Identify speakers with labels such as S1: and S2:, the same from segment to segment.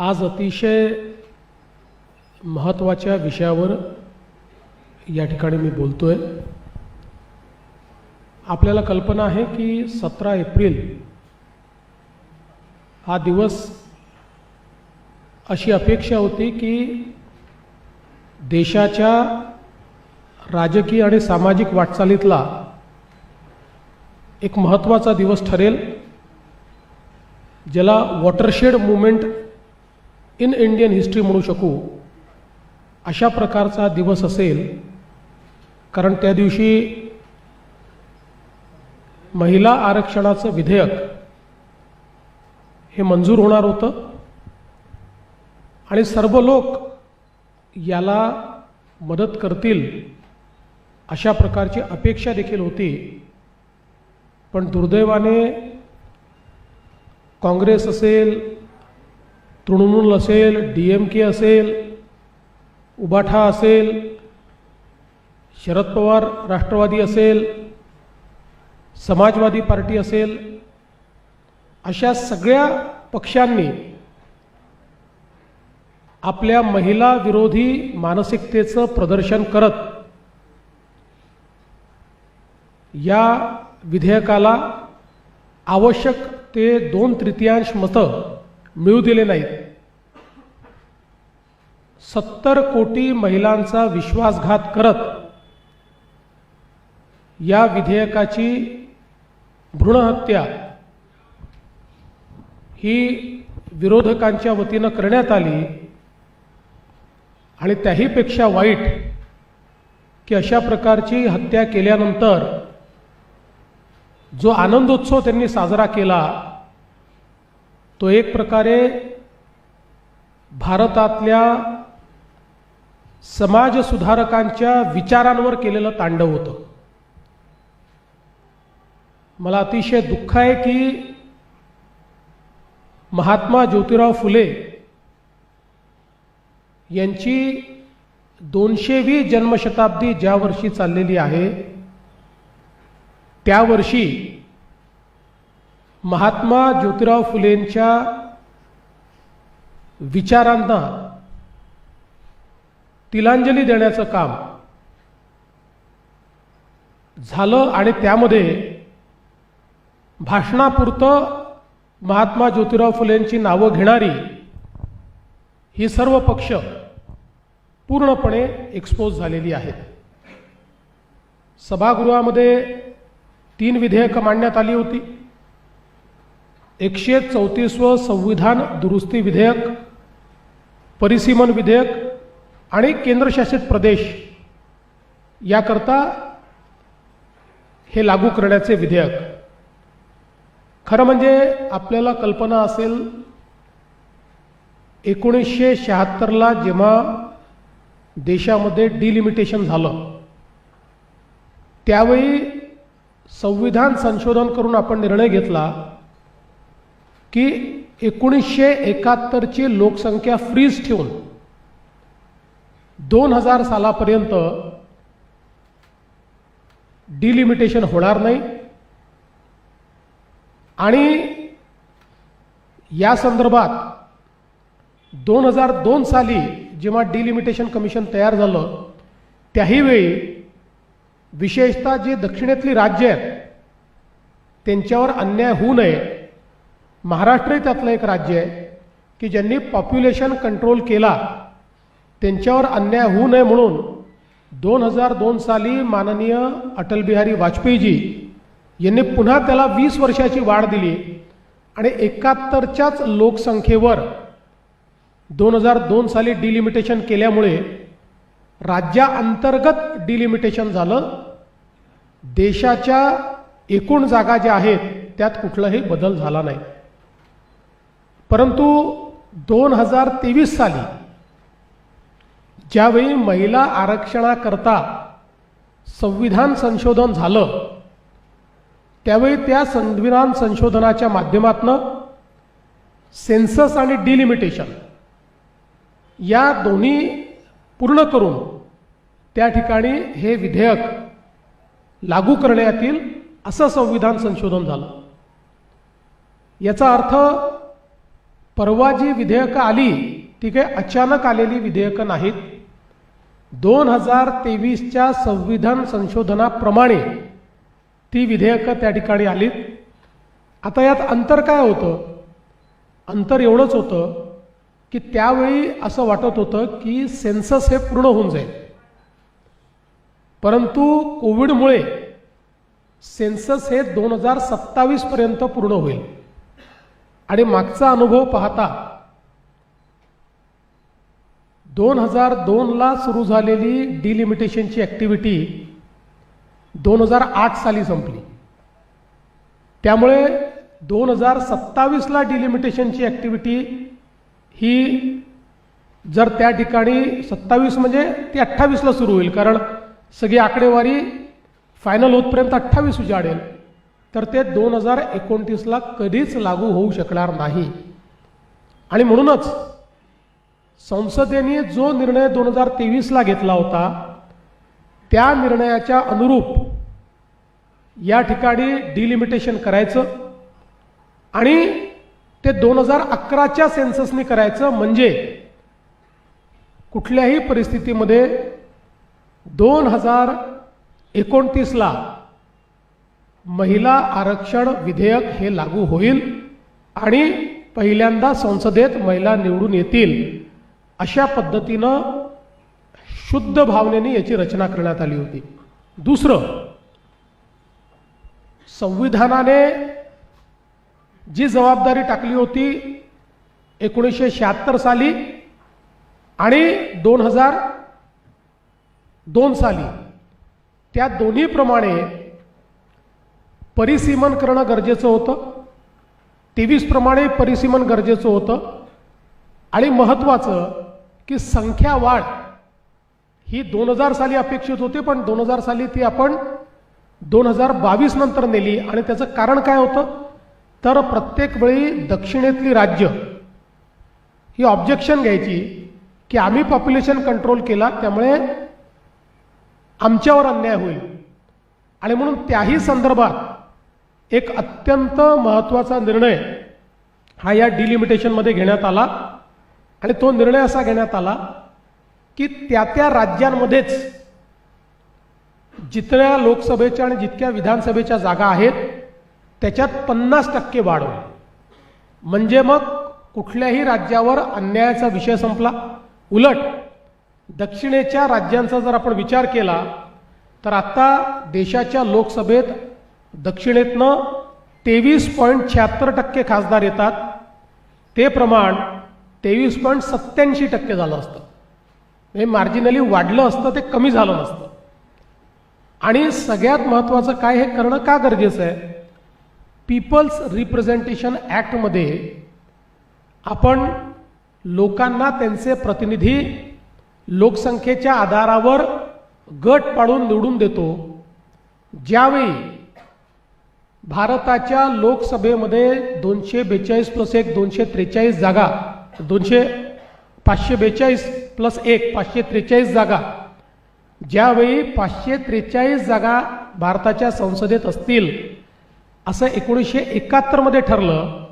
S1: आज अतिशय महत्त्वाच्या विषयावर या ठिकाणी मी बोलतोय। आपल्याला कल्पना आहे की 17 एप्रिल हा दिवस अशी अपेक्षा होती की देशाच्या राजकीय आणि सामाजिक वाटचालीतला एक महत्त्वाचा दिवस ठरेल, ज्याला watershed movement in Indian history म्हणू शकू अशा प्रकारचा दिवस असेल। कारण त्या दिवशी महिला आरक्षणाचं विधेयक हे मंजूर होणार होतं आणि सर्व लोक याला मदत करतील अशा प्रकारची अपेक्षा देखील होती। पण दुर्दैवाने काँग्रेस असेल, तृणमूल असेल, DMK असेल, उबाठा असेल, शरद पवार राष्ट्रवादी असेल, समाजवादी पार्टी असेल, अशा सगळ्या पक्षांनी आपल्या महिला विरोधी मानसिकतेचं प्रदर्शन करत या विधेयकाला आवश्यक ते 2/3 मतं मिळू दिले नाहीत। 70 कोटी महिलांचा विश्वासघात करत या विधेयकाची भ्रूणहत्या ही विरोधकांच्या वतीनं करण्यात आली। आणि त्याहीपेक्षा वाईट की अशा प्रकारची हत्या केल्यानंतर जो आनंदोत्सव त्यांनी साजरा केला तो एक प्रकारे भारतातल्या समाज सुधारकांच्या विचारांवर केलेलं तांडव होतं। मला अतिशय दुःख आहे की महात्मा ज्योतिराव फुले यांची 200वी जन्मशताब्दी ज्या वर्षी चाललेली आहे त्या वर्षी महात्मा ज्योतिराव फुलेंच्या विचारांना तिलांजली देण्याचं काम झालं आणि त्यामध्ये भाषणापुरतं महात्मा ज्योतिराव फुलेंची नावं घेणारी ही सर्व पक्ष पूर्णपणे एक्सपोज झालेली आहेत। सभागृहामध्ये 3 विधेयकं मांडण्यात आली होती। 134वं संविधान दुरुस्ती विधेयक, परिसीमन विधेयक आणि केंद्रशासित प्रदेश याकरता हे लागू करण्याचे विधेयक। खरं म्हणजे आपल्याला कल्पना असेल 1976ला जेव्हा देशामध्ये डिलिमिटेशन झालं त्यावेळी संविधान संशोधन करून आपण निर्णय घेतला की 1971ची लोकसंख्या फ्रीज ठेवून 2000 सालापर्यंत डिलिमिटेशन होणार नाही। आणि या संदर्भात 2002 साली जेव्हा डिलिमिटेशन कमिशन तयार झालं त्याही वेळी विशेषतः जे दक्षिणेतली राज्य आहेत त्यांच्यावर अन्याय होऊ नये, महाराष्ट्र त्यातलं एक राज्य आहे की ज्यांनी पॉप्युलेशन कंट्रोल केला, त्यांच्यावर अन्याय होऊ नये म्हणून 2002 साली माननीय अटल बिहारी वाजपेयीजी यांनी पुन्हा त्याला 20 वर्षाची वाढ दिली आणि 71च्याच लोकसंख्येवर 2002 साली डिलिमिटेशन केल्यामुळे राज्याअंतर्गत डिलिमिटेशन झालं। देशाच्या एकूण जागा ज्या आहेत त्यात कुठलाही बदल झाला नाही। परंतु 2023 साली ज्यावेळी महिला आरक्षणाकरता संविधान संशोधन झालं त्यावेळी त्या संविधान संशोधनाच्या माध्यमातून सेन्सस आणि डिलिमिटेशन या दोन्ही पूर्ण करून त्या ठिकाणी हे विधेयक लागू करण्यात येईल असं संविधान संशोधन झालं। याचा अर्थ परवा जी विधेयकं आली ती काही अचानक आलेली विधेयकं नाहीत. 2023च्या संविधान संशोधनाप्रमाणे ती विधेयकं त्या ठिकाणी आलीत. आता यात अंतर काय होतं? अंतर एवढंच होतं की त्यावेळी असं वाटत होतं की सेन्सस हे पूर्ण होऊन जाईल, परंतु कोविडमुळे सेन्सस हे 2027 पर्यंत पूर्ण होईल. आणि मागचा अनुभव पाहता 2002ला सुरू झालेली डिलिमिटेशनची ॲक्टिव्हिटी 2008 साली संपली. त्यामुळे 2027ला डिलिमिटेशनची ॲक्टिव्हिटी ही जर त्या ठिकाणी 27 म्हणजे ती 28ला सुरू होईल, कारण सगळी आकडेवारी फायनल होतपर्यंत 28 उजाडेल, तर ते 2029ला कधीच लागू होऊ शकणार नाही. आणि म्हणूनच संसदेने जो निर्णय 2023ला घेतला होता त्या निर्णयाच्या अनुरूप या ठिकाणी डिलिमिटेशन करायचं आणि ते 2011च्या सेन्ससनी करायचं, म्हणजे कुठल्याही परिस्थितीमध्ये 2029ला महिला आरक्षण विधेयक हे लागू होईल आणि पहिल्यांदा संसदेत महिला निवडून येतील, अशा पद्धतीनं शुद्ध भावनेने याची रचना करण्यात आली होती. दुसरं, संविधानाने जी जबाबदारी टाकली होती 1976 साली आणि 2002 साली, त्या दोन्हीप्रमाणे परिसीमन करणं गरजेचं होतं. 23 प्रमाणे परिसीमन गरजेचं होतं. आणि महत्त्वाचं की संख्या वाढ ही 2000 साली अपेक्षित होती, पण 2000 साली ती आपण 2022 नंतर नेली. आणि त्याचं कारण काय होतं? तर प्रत्येक वेळी दक्षिणेतली राज्य ही ऑब्जेक्शन घ्यायची की आम्ही पॉप्युलेशन कंट्रोल केला त्यामुळे आमच्यावर अन्याय होईल. आणि म्हणून त्याही संदर्भात एक अत्यंत महत्त्वाचा निर्णय हा या डिलिमिटेशनमध्ये घेण्यात आला. आणि तो निर्णय असा घेण्यात आला की त्या राज्यांमध्येच जितक्या लोकसभेच्या आणि जितक्या विधानसभेच्या जागा आहेत त्याच्यात 50% वाढ होईल. म्हणजे मग कुठल्याही राज्यावर अन्यायाचा विषय संपला. उलट दक्षिणेच्या राज्यांचा जर आपण विचार केला तर आता देशाच्या लोकसभेत दक्षिणेतनं 23.76% खासदार येतात. ते प्रमाण 23.87% झालं असतं. हे मार्जिनली वाढलं असतं, ते कमी झालं नसतं. आणि सगळ्यात महत्त्वाचं काय, हे करणं का गरजेचं आहे? पीपल्स रिप्रेझेंटेशन ॲक्टमध्ये आपण लोकांना त्यांचे प्रतिनिधी लोकसंख्येच्या आधारावर गट पाडून निवडून देतो. ज्यावेळी भारताच्या लोकसभेमध्ये 242 + 1 243 जागा, 542 + 1 543 जागा, ज्यावेळी 543 जागा भारताच्या संसदेत असतील असं 1971 मध्ये ठरलं,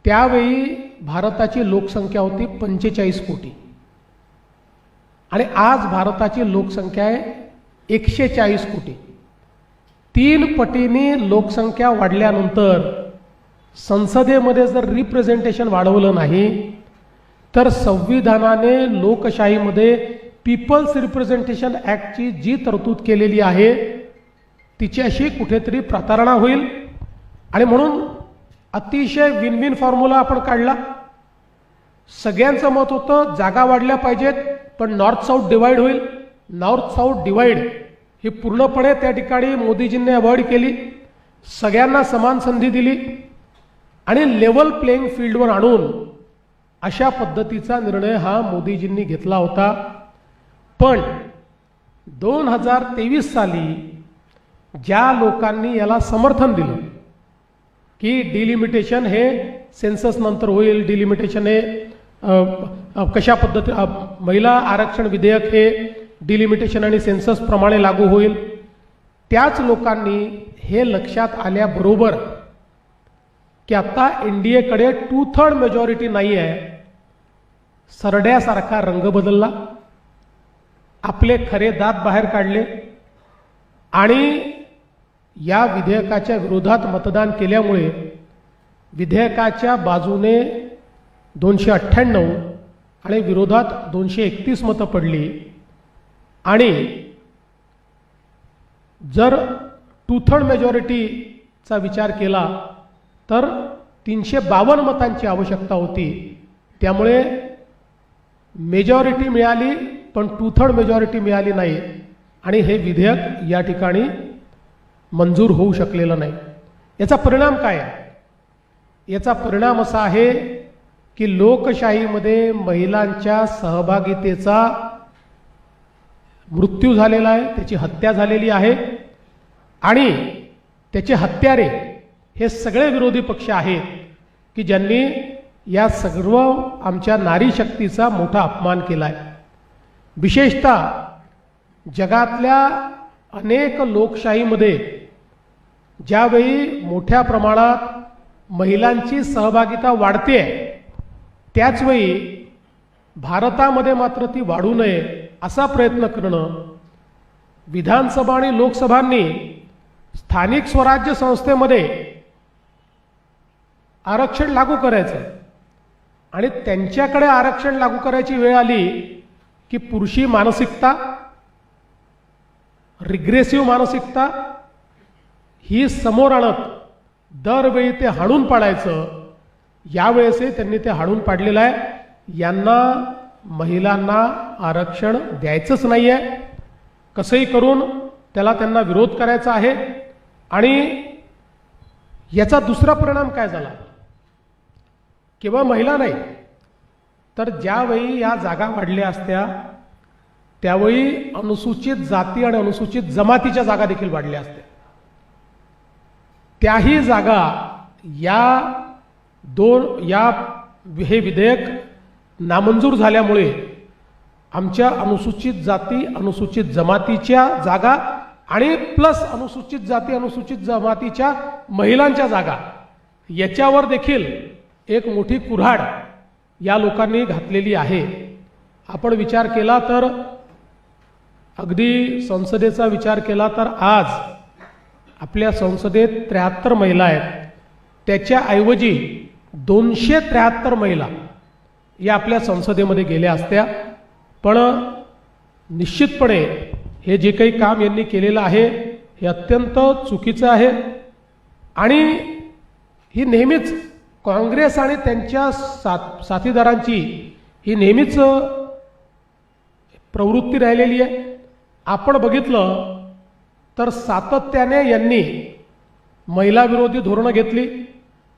S1: त्यावेळी भारताची लोकसंख्या होती 45 कोटी. आणि आज भारताची लोकसंख्या आहे 140 कोटी. 3 पटीने लोकसंख्या वाढल्यानंतर संसदेमध्ये जर रिप्रेझेंटेशन वाढवलं नाही तर संविधानाने लोकशाहीमध्ये पीपल्स रिप्रेझेंटेशन ॲक्टची जी तरतूद केलेली आहे तिच्याशी कुठेतरी प्रतारणा होईल. आणि म्हणून अतिशय विन विन फॉर्म्युला आपण काढला. सगळ्यांचं मत होतं जागा वाढल्या पाहिजेत, पण नॉर्थ साऊथ डिवाइड होईल. नॉर्थ साऊथ डिवाइड ही पूर्णपणे त्या ठिकाणी मोदीजींनी अवॉइड केली. सगळ्यांना समान संधी दिली आणि लेवल प्लेइंग फील्डवर आणून अशा पद्धतीचा निर्णय हा मोदीजींनी घेतला होता. पण 2023 साली ज्या लोकांनी याला समर्थन दिलं की डिलिमिटेशन हे सेन्सस नंतर होईल, डिलिमिटेशन हे कशा पद्धती महिला आरक्षण विधेयक हे डिलिमिटेशन आणि सेन्सस प्रमाणे लागू होईल, त्याच लोकांनी हे लक्षात आल्याबरोबर की आता NDAकडे 2/3 मेजॉरिटी नाही आहे, सरड्यासारखा रंग बदलला, आपले खरे दात बाहेर काढले आणि या विधेयकाच्या विरोधात मतदान केल्यामुळे विधेयकाच्या बाजूने 298 आणि विरोधात 231 मतं पडली आणि जर 2/3 मेजॉरिटीचा विचार केला तर 352 मतांची आवश्यकता होती. त्यामुळे मेजॉरिटी मिळाली पण 2/3 मेजॉरिटी मिळाली नाही आणि हे विधेयक या ठिकाणी मंजूर होऊ शकलेलं नाही. याचा परिणाम काय आहे? याचा परिणाम असा आहे की लोकशाहीमध्ये महिलांच्या सहभागितेचा मृत्यू झालेला आहे, त्याची हत्या झालेली आहे आणि त्याचे हत्यारे हे सगळे विरोधी पक्ष आहेत की ज्यांनी या सर्व आमच्या नारी शक्तीचा मोठा अपमान केला आहे. विशेषतः जगातल्या अनेक लोकशाहीमध्ये ज्यावेळी मोठ्या प्रमाणात महिलांची सहभागिता वाढते त्याचवेळी भारतामध्ये मात्र ती वाढू नये असा प्रयत्न करणं, विधानसभा आणि लोकसभांनी स्थानिक स्वराज्य संस्थेमध्ये आरक्षण लागू करायचं आणि त्यांच्याकडे आरक्षण लागू करायची वेळ आली की पुरुषी मानसिकता, रिग्रेसिव्ह मानसिकता ही समोर आणत दरवेळी ते हाणून पाडायचं. यावेळेसही त्यांनी ते हाणून पाडलेलं आहे. यांना महिलांना आरक्षण द्यायचंच नाही आहे, कसंही करून त्यांना विरोध करायचा आहे. आणि याचा दुसरा परिणाम काय झाला? केवळ महिला नाही तर ज्यावेळी या जागा वाढल्या असत्या त्यावेळी अनुसूचित जाती आणि अनुसूचित जमातीच्या जागा देखील वाढल्या असत्या. त्याही जागा हे विधेयक नामंजूर झाल्यामुळे आमच्या अनुसूचित जाती अनुसूचित जमातीच्या जागा आणि प्लस अनुसूचित जाती अनुसूचित जमातीच्या महिलांच्या जागा याच्यावर देखील एक मोठी कुऱ्हाड या लोकांनी घातलेली आहे. आपण विचार केला तर अगदी संसदेचा विचार केला तर आज आपल्या संसदेत 73 महिला आहेत, त्याच्याऐवजी 273 महिला या आपल्या संसदेमध्ये गेल्या असत्या. पण निश्चितपणे हे जे काही काम यांनी केलेलं आहे हे अत्यंत चुकीचं आहे आणि ही नेहमीच काँग्रेस आणि त्यांच्या साथीदारांची ही नेहमीच प्रवृत्ती राहिलेली आहे. आपण बघितलं तर सातत्याने यांनी महिला विरोधी धोरणं घेतली.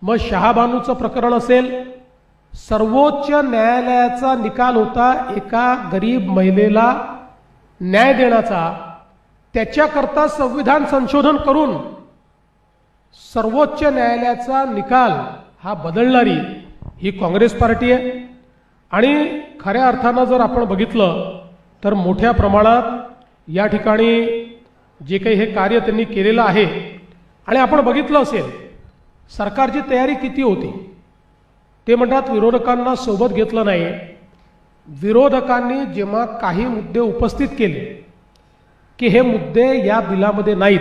S1: मग शहाबानूचं प्रकरण असेल, सर्वोच्च न्यायालयाचा निकाल होता एका गरीब महिलेला न्याय देण्याचा, त्याच्याकरता संविधान संशोधन करून सर्वोच्च न्यायालयाचा निकाल हा बदलणारी ही काँग्रेस पार्टी आहे. आणि खऱ्या अर्थानं जर आपण बघितलं तर मोठ्या प्रमाणात या ठिकाणी जे काही हे कार्य त्यांनी केलेलं आहे आणि आपण बघितलं असेल सरकारची तयारी किती होती. ते म्हणतात विरोधकांना सोबत घेतलं नाही. विरोधकांनी जेव्हा काही मुद्दे उपस्थित केले की हे मुद्दे या बिलामध्ये नाहीत,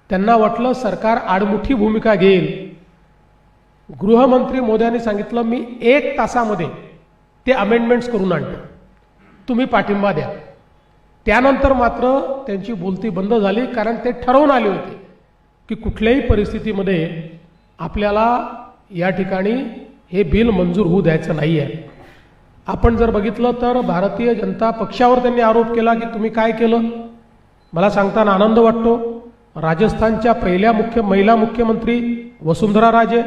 S1: त्यांना वाटलं सरकार आडमुठी भूमिका घेईल. गृहमंत्री मोदयांनी सांगितलं मी 1 तासामध्ये ते अमेंडमेंट्स करून आणतो, तुम्ही पाठिंबा द्या. त्यानंतर मात्र त्यांची बोलती बंद झाली, कारण ते ठरवून आले होते की कुठल्याही परिस्थितीमध्ये आपल्याला या ठिकाणी हे बिल मंजूर होऊ द्यायचं नाही आहे. आपण जर बघितलं तर भारतीय जनता पक्षावर त्यांनी आरोप केला की तुम्ही काय केलं. मला सांगताना आनंद वाटतो, राजस्थानच्या पहिल्या महिला मुख्यमंत्री वसुंधरा राजे,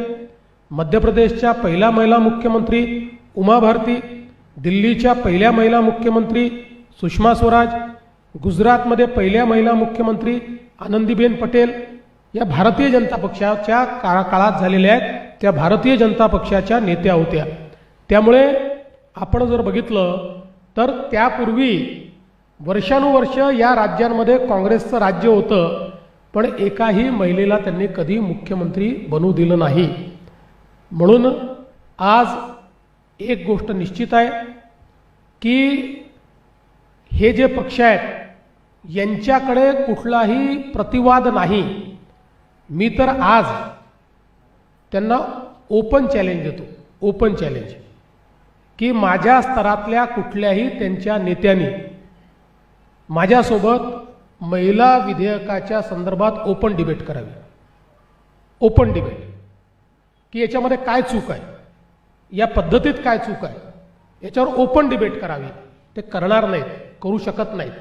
S1: मध्य प्रदेशच्या पहिल्या महिला मुख्यमंत्री उमा भारती, दिल्लीच्या पहिल्या महिला मुख्यमंत्री सुषमा स्वराज, गुजरातमध्ये पहिल्या महिला मुख्यमंत्री आनंदीबेन पटेल या भारतीय जनता पक्षाच्या काळात झालेल्या आहेत, त्या भारतीय जनता पक्षाच्या नेत्या होत्या. त्यामुळे आपण जर बघितलं तर त्यापूर्वी वर्षानुवर्ष या राज्यांमध्ये काँग्रेसचं राज्य होतं, पण एकाही महिलेला त्यांनी कधी मुख्यमंत्री बनवू दिलं नाही. म्हणून आज एक गोष्ट निश्चित आहे की हे जे पक्ष आहेत यांच्याकडे कुठलाही प्रतिवाद नाही. मी तर आज त्यांना ओपन चॅलेंज देतो, ओपन चॅलेंज, की माझ्या स्तरातल्या कुठल्याही त्यांच्या नेत्यांनी माझ्यासोबत महिला विधेयकाच्या संदर्भात ओपन डिबेट करावी. ओपन डिबेट की याच्यामध्ये काय चूक आहे, या पद्धतीत काय चूक आहे, याच्यावर ओपन डिबेट करावी. ते करणार नाहीत, करू शकत नाहीत.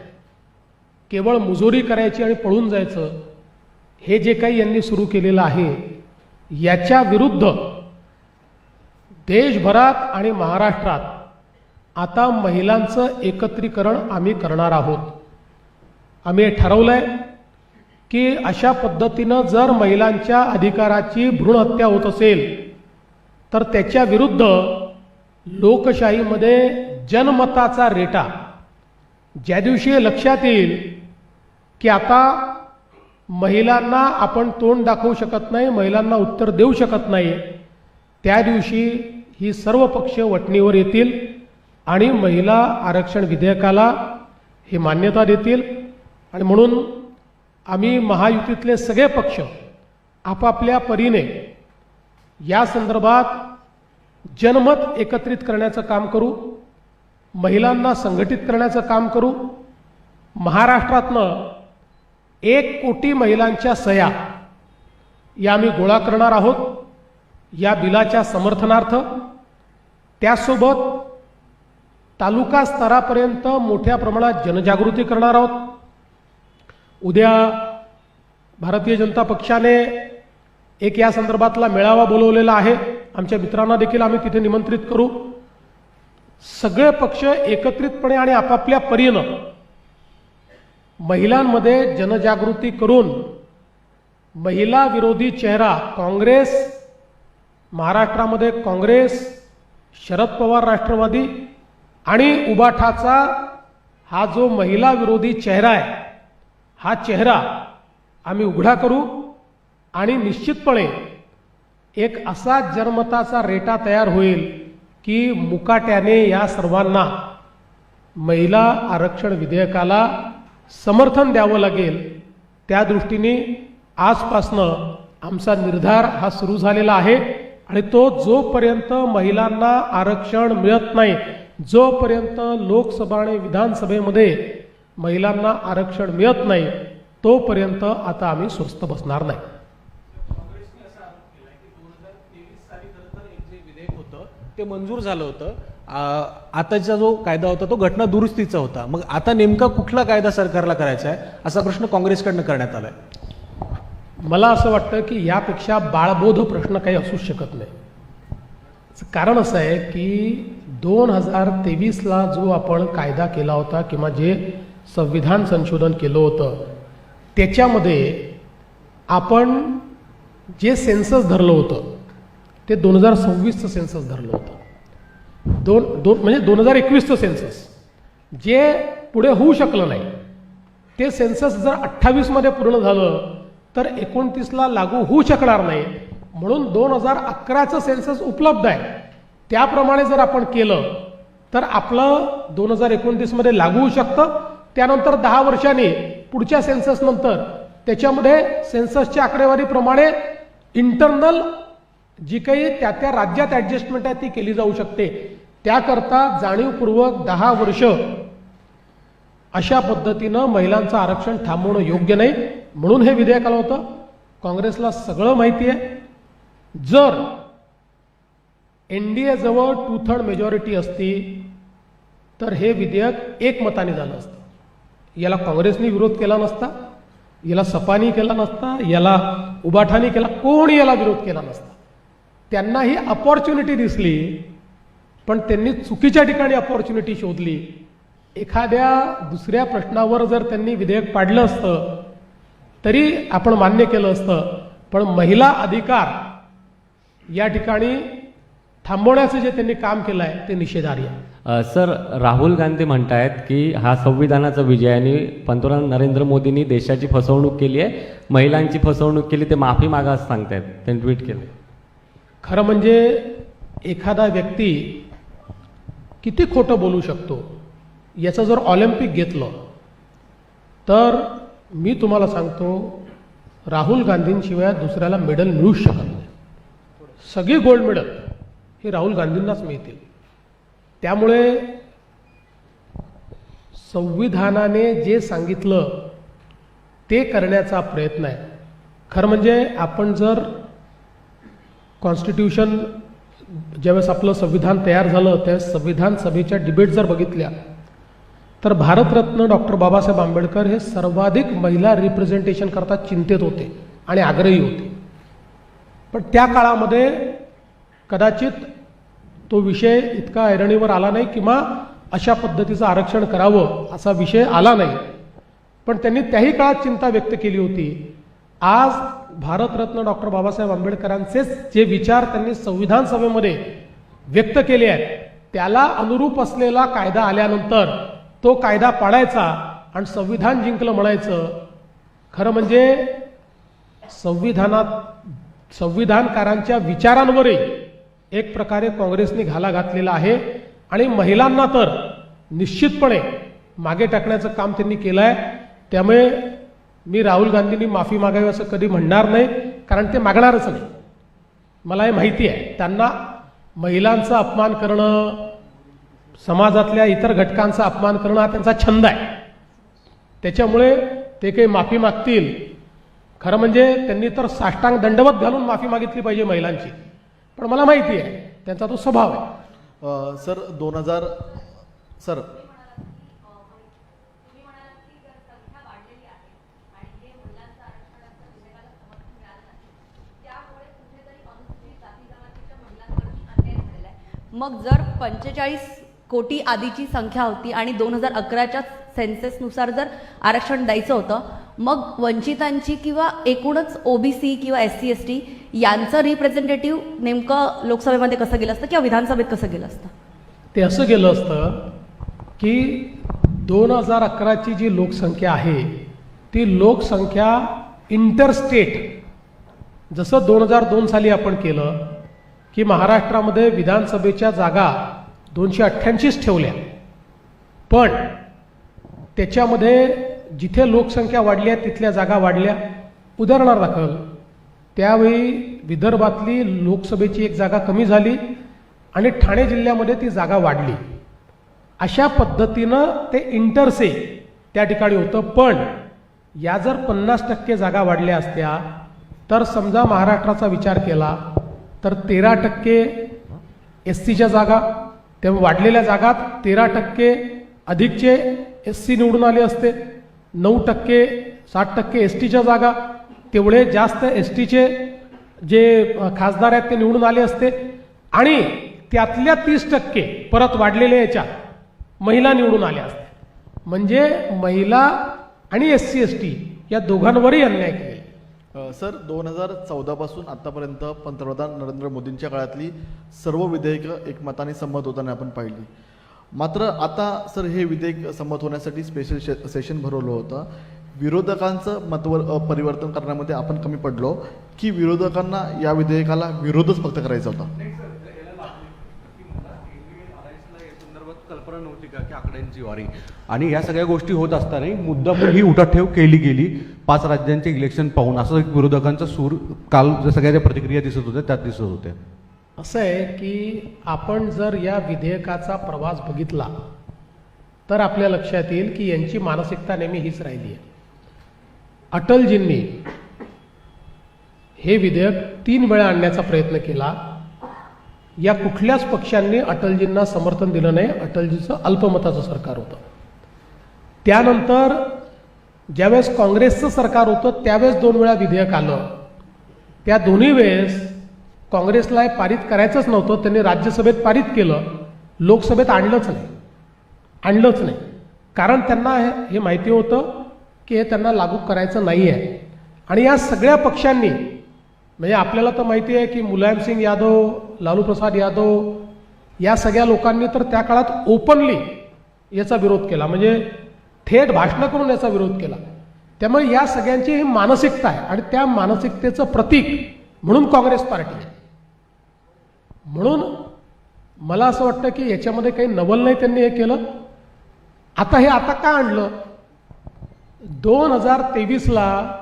S1: केवळ मुजोरी करायची आणि पळून जायचं, हे जे काही यांनी सुरू केलेलं आहे याच्या विरुद्ध देशभरात आणि महाराष्ट्रात आता महिलांचं एकत्रीकरण आम्ही करणार आहोत. आम्ही हे ठरवलंय की अशा पद्धतीनं जर महिलांच्या अधिकाराची भ्रूण हत्या होत असेल तर त्याच्या विरुद्ध लोकशाहीमध्ये जनमताचा रेटा ज्या दिवशी हे लक्षात येईल की आता महिलांना आपण तोंड दाखवू शकत नाही, महिलांना उत्तर देऊ शकत नाही, त्या दिवशी ही सर्व पक्ष वटणीवर येतील आणि महिला आरक्षण विधेयकाला हे मान्यता देतील. आणि म्हणून आम्ही महायुतीतले सगळे पक्ष आपापल्या परीने या संदर्भात जनमत एकत्रित करण्याचं काम करू, महिलांना संघटित करण्याचं काम करू. महाराष्ट्रातनं 1 कोटी महिलांच्या सह्या या आम्ही गोळा करणार आहोत या बिलाच्या समर्थनार्थ. त्यासोबत तालुका स्तरापर्यंत मोठ्या प्रमाणात जनजागृती करणार आहोत. उद्या भारतीय जनता पक्षाने एक या संदर्भातला मेळावा बोलवलेला आहे. आमच्या मित्रांना देखील आम्ही तिथे निमंत्रित करू. सगळे पक्ष एकत्रितपणे आणि आपापल्या परीनं महिलांमध्ये जनजागृती करून महिला विरोधी चेहरा काँग्रेस, महाराष्ट्रामध्ये काँग्रेस, शरद पवार राष्ट्रवादी आणि उबाठाचा हा जो महिला विरोधी चेहरा आहे, हा चेहरा आम्ही उघडा करू आणि निश्चितपणे एक असा जनमताचा रेटा तयार होईल की मुकाट्याने या सर्वांना महिला आरक्षण विधेयकाला समर्थन द्यावं लागेल. त्या दृष्टीने आजपासनं आमचा निर्धार हा सुरू झालेला आहे आणि तो जोपर्यंत महिलांना आरक्षण मिळत नाही, जोपर्यंत लोकसभा आणि विधानसभेमध्ये महिलांना आरक्षण मिळत नाही, तोपर्यंत आता आम्ही स्वस्थ बसणार नाही.
S2: ते मंजूर झालं होतं. आताचा जो कायदा होता तो घटना दुरुस्तीचा होता. मग आता नेमका कुठला कायदा सरकारला करायचा आहे असा प्रश्न काँग्रेसकडनं करण्यात आलाय.
S1: मला असं वाटतं की यापेक्षा बाळबोध प्रश्न काही असू शकत नाही. कारण असं आहे की 2023ला जो आपण कायदा केला होता किंवा जे संविधान संशोधन केलं होतं त्याच्यामध्ये आपण जे सेन्सस धरलं होतं ते 2026चं सेन्सस धरलं होतं. म्हणजे 2021चं सेन्सस जे पुढे होऊ शकलं नाही ते सेन्सस जर 28मध्ये पूर्ण झालं तर 29ला लागू होऊ शकणार नाही. म्हणून 2011चं सेन्सस उपलब्ध आहे, त्याप्रमाणे जर आपण केलं तर आपलं 2029मध्ये लागू होऊ शकतं. त्यानंतर 10 वर्षांनी पुढच्या सेन्सस नंतर त्याच्यामध्ये सेन्ससच्या आकडेवारीप्रमाणे इंटरनल जी काही त्या राज्यात ॲडजस्टमेंट आहे ती केली जाऊ शकते. त्याकरता जाणीवपूर्वक 10 वर्ष अशा पद्धतीनं महिलांचं आरक्षण थांबवणं योग्य नाही. म्हणून हे विधेयक आलं होतं. काँग्रेसला सगळं माहिती आहे. जर NDA जवळ 2/3 मेजॉरिटी असती तर हे विधेयक एकमताने झालं असतं. याला काँग्रेसने विरोध केला नसता, याला सपानी केला नसता, याला उबाठानी केला, कोणी याला विरोध केला नसता. त्यांना ही अपॉर्च्युनिटी दिसली पण त्यांनी चुकीच्या ठिकाणी अपॉर्च्युनिटी शोधली. एखाद्या दुसऱ्या प्रश्नावर जर त्यांनी विधेयक पाडलं असतं तरी आपण मान्य केलं असतं, पण महिला अधिकार या ठिकाणी थांबवण्याचं जे त्यांनी काम केलं आहे ते निषेधार्ह आहे.
S3: सर, राहुल गांधी म्हणतायत की हा संविधानाचा विजय आणि पंतप्रधान नरेंद्र मोदींनी देशाची फसवणूक केली आहे, महिलांची फसवणूक केली, ते माफी मागा असं सांगतायत. त्यांनी ट्विट केलं.
S1: खरं म्हणजे एखादा व्यक्ती किती खोटं बोलू शकतो याचं जर ऑलिम्पिक घेतलं तर मी तुम्हाला सांगतो राहुल गांधींशिवाय दुसऱ्याला मेडल मिळूच शकत नाही. सगळी गोल्ड मेडल हे राहुल गांधींनाच मिळतील. त्यामुळे संविधानाने जे सांगितलं ते करण्याचा प्रयत्न आहे. खरं म्हणजे आपण जर कॉन्स्टिट्यूशन ज्यावेळेस आपलं संविधान तयार झालं त्यावेळेस संविधान सभेच्या डिबेट जर बघितल्या तर भारतरत्न डॉक्टर बाबासाहेब आंबेडकर हे सर्वाधिक महिला रिप्रेझेंटेशन करता चिंतेत होते आणि आग्रही होते. पण त्या काळामध्ये कदाचित तो विषय इतका ऐरणीवर आला नाही किंवा अशा पद्धतीचं आरक्षण करावं असा विषय आला नाही. पण त्यांनी त्याही काळात चिंता व्यक्त केली होती. आज भारतरत्न डॉक्टर बाबासाहेब आंबेडकरांचे जे विचार त्यांनी संविधान सभेमध्ये व्यक्त केले आहेत त्याला अनुरूप असलेला कायदा आल्यानंतर तो कायदा पाडायचा आणि संविधान जिंकलं म्हणायचं. खरं म्हणजे संविधानकारांच्या विचारांवरही एक प्रकारे काँग्रेसने घाला घातलेला आहे आणि महिलांना तर निश्चितपणे मागे टाकण्याचं काम त्यांनी केलं आहे. त्यामुळे मी राहुल गांधींनी माफी मागावी असं कधी म्हणणार नाही, कारण ते मागणारच नाही. मला हे माहिती आहे त्यांना महिलांचा अपमान करणं, समाजातल्या इतर घटकांचा अपमान करणं हा त्यांचा छंद आहे. त्याच्यामुळे ते काही माफी मागतील. खरं म्हणजे त्यांनी तर साष्टांग दंडवत घालून माफी मागितली पाहिजे महिलांची, पण मला माहिती आहे त्यांचा तो स्वभाव आहे.
S4: सर 2000 सर
S5: मग जर 45 कोटी आधीची संख्या होती आणि 2011च्या सेन्सेसनुसार जर आरक्षण द्यायचं होतं, मग वंचितांची किंवा एकूणच ओबीसी किंवा SC ST यांचं रिप्रेझेंटेटिव्ह नेमकं लोकसभेमध्ये कसं गेलं असतं किंवा विधानसभेत कसं गेलं असतं?
S1: ते असं गेलं असतं की 2011ची जी लोकसंख्या आहे ती लोकसंख्या इंटरस्टेट, जसं 2002 साली आपण केलं की महाराष्ट्रामध्ये विधानसभेच्या जागा 288 ठेवल्या, पण त्याच्यामध्ये जिथे लोकसंख्या वाढली आहे तिथल्या जागा वाढल्या. उदाहरणादाखल त्यावेळी विदर्भातली लोकसभेची एक जागा कमी झाली आणि ठाणे जिल्ह्यामध्ये ती जागा वाढली. अशा पद्धतीनं ते इंटरसे त्या ठिकाणी होतं. पण या जर 50% जागा वाढल्या असत्या तर समजा महाराष्ट्राचा विचार केला तर 13% SCच्या जागा, त्या वाढलेल्या जागात 13% अधिकचे SC निवडून आले असते. 9% 60% STच्या जागा, तेवढे जास्त STचे जे खासदार आहेत ते निवडून आले असते आणि त्यातल्या 30% परत वाढलेल्या याच्यात महिला निवडून आल्या असत्या. म्हणजे महिला आणि SC ST या दोघांवरही अन्याय केले.
S4: सर 2014 पासून आतापर्यंत पंतप्रधान नरेंद्र मोदींच्या काळातली सर्व विधेयकं एकमताने संमत होताना आपण पाहिली. मात्र आता सर हे विधेयक संमत होण्यासाठी स्पेशल सेशन भरवलं होतं. विरोधकांचं मतवर परिवर्तन करण्यामध्ये आपण कमी पडलो की विरोधकांना या विधेयकाला विरोधच फक्त करायचा होता?
S6: कल्पना नव्हती का की आकड्यांची वारी आणि ह्या सगळ्या गोष्टी होत असताना मुद्दामून ही उठाठेव केली गेली 5 राज्यांचे इलेक्शन पाहून, असं एक विरोधकांचा सूर काल सगळ्या ज्या प्रतिक्रिया दिसत होत्या त्यात दिसत होत्या.
S1: असं आहे की आपण जर या विधेयकाचा प्रवास बघितला तर आपल्या लक्षात येईल की यांची मानसिकता नेहमी हीच राहिली आहे. अटलजींनी हे विधेयक 3 वेळा आणण्याचा प्रयत्न केला. या कुठल्याच पक्षांनी अटलजींना समर्थन दिलं नाही. अटलजीचं अल्पमताचं सरकार होतं. त्यानंतर ज्यावेळेस काँग्रेसचं सरकार होतं त्यावेळेस 2 वेळा विधेयक आलं. त्या दोन्ही वेळेस काँग्रेसला हे पारित करायचंच नव्हतं. त्यांनी राज्यसभेत पारित केलं, लोकसभेत आणलंच नाही. कारण त्यांना हे माहिती होतं की हे त्यांना लागू करायचं नाही आहे. आणि या सगळ्या पक्षांनी, म्हणजे आपल्याला तर माहिती आहे की मुलायमसिंग यादव, लालू प्रसाद यादव या सगळ्या लोकांनी तर त्या काळात ओपनली याचा विरोध केला, म्हणजे थेट भाषणं करून याचा विरोध केला. त्यामुळे या सगळ्यांची ही मानसिकता आहे आणि त्या मानसिकतेचं प्रतीक म्हणून काँग्रेस पार्टी आहे. म्हणून मला असं वाटतं की याच्यामध्ये काही नवल नाही त्यांनी हे केलं. आता हे आता का आणलं? 2023ला